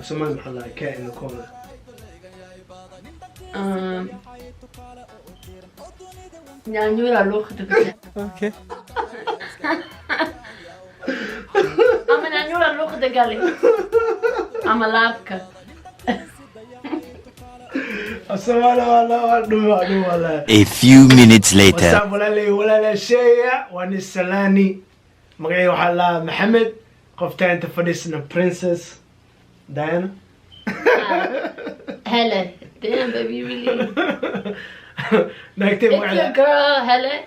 someone like cat in the corner. Nyanyura lokacin da Okay. Ama nyanyura lokacin da gali. Ama labka. A few minutes later. What's up, ولا شيء ونسلاني مغي وحلا محمد قفت انت فديسنا برنسس داينا. Hella. Damn, baby, really. نكتب It's your girl, Hella,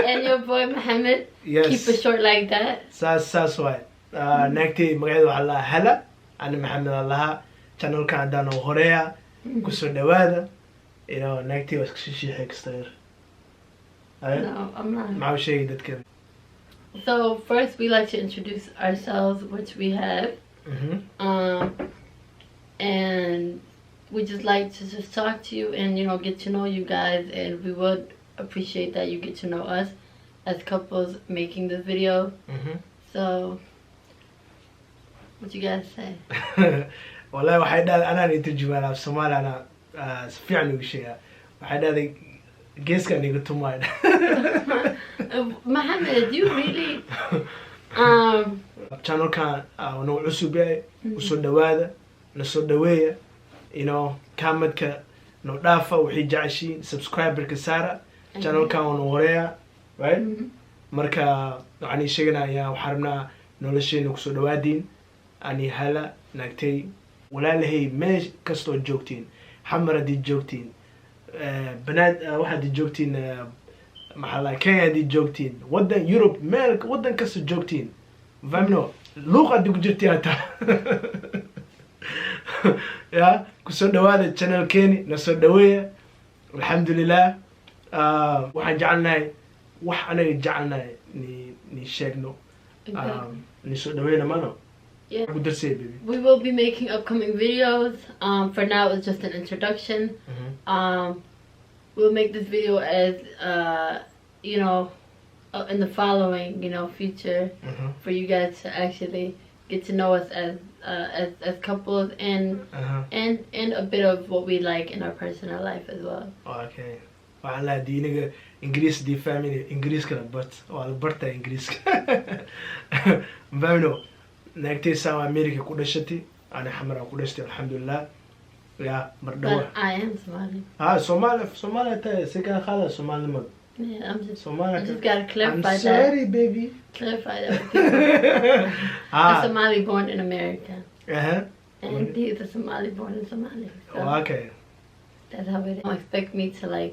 and your boy, Mohammed. Yes. Keep it short like that. ساس وايد. نكتب مغي وحلا هلا أنا محمد الله channel كان دانو هوريا كسر دوادا. You know نكتب وسكشي هيك ستير. No, I'm not. ما شيء دتكلم. So first, we like to introduce ourselves, which we have, and we just like to just talk to you and get to know you guys, and we would appreciate that you get to know us as couples making this video. So, what you guys say? والله واحد أنا نترجم على الصومال أنا فعلا وشيء واحد هذا جيس كان يقول تومايد. Mohammed, you really channel كان ونوع عصبي وصدواده نصدويه كامل ك نضافة وحي جعشي سبسكرايبر كسارة channel كان ونوريا right مركا يعني شيءنا يا وحرمنا نولشي نكسدوادين أني هلا نكتي ولا لهي ماش كستو جوكتين حمرة دي جوكتين بنات واحد دي جوكتين محلا كينيا دي جوكتين ودن يوروب مالك ودن كسر جوكتين فهمنو لغة دي جرتي أنت يا كسر دوادة channel كيني نصر دوية الحمد لله واحد جعلنا واحد أنا جعلنا نشجنو نصر دوية نمانو. Yeah. What did say, baby? We will be making upcoming videos. For now, it's just an introduction. We'll make this video as in the following future for you guys to actually get to know us as couples and a bit of what we like in our personal life as well. Okay. وعلى دي نجا إنجليز دي family إنجليز كلا وعلى برتا إنجليز فهمنو نكتي سوا أمريكا كودشتي أنا حمرا كودشتي الحمد لله يا مردوه. But I am Somali. Somali تا سكان خالص Somali مد. Yeah, I'm just. Somali. I just gotta clarify I'm that. sorry, baby. Clarify that with people. I'm Somali born in America. And he's a Somali born in Somalia. So Okay. that's how it is. Don't expect me to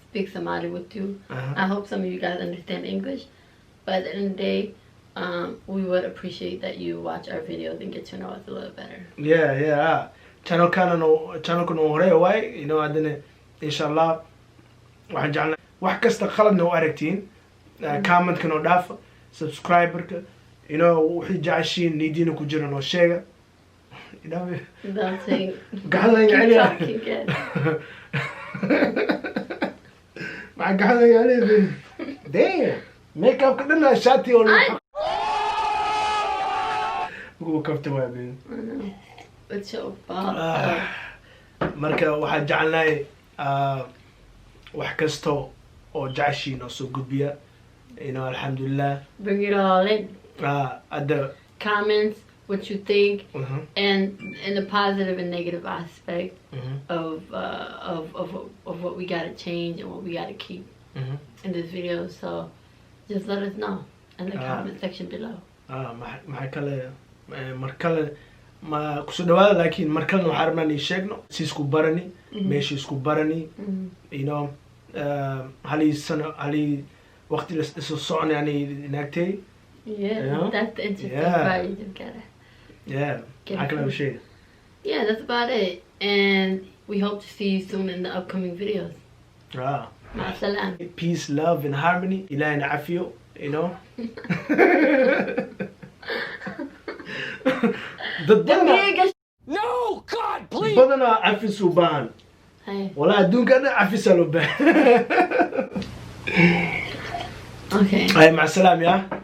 speak Somali with you. I hope some of you guys understand English. But at the end of the day, we would appreciate that you watch our videos and get to know us a little better. Yeah. channel كنا هوري واي عندنا إن شاء الله واحد جعلنا واحد كسر خلنا وأركتين كامنت كنا دافع سبسكرايبر وحي جعشين ندينو كجرنا وشيء Don't say. قاعدين Keep عليه talking, kid. مع قاعدين عليه damn ميك اب كلنا شاتي ولا بقول كفت ما بين What's your fault? marka waxaa jecelnahay wax kasto oo jeceshiin oo soo gudbiya alxamdulilah. Bring it all in. Other Comments, what you think, and in the positive and negative aspect of what we gotta change and what we gotta keep in this video. So just let us know in the comment section below. maxaa kale markale ما كسودوا لكن مركلنا وحرمنا نشجنا سيسكو براني ماشي سكو براني هلي السنة هلي وقت الصعون يعني نكتي. Yeah, that's the interesting part. You just gotta. أكلنا بشيء. Yeah, that's about it. And we hope to see you soon in the upcoming videos. مع السلامة. Peace, love, and harmony. إلهي نعافيه. No, God, please. بدنا عفي سبحان. ولا دون كذا عفي سلوبه. Okay. هاي مع السلامة يا.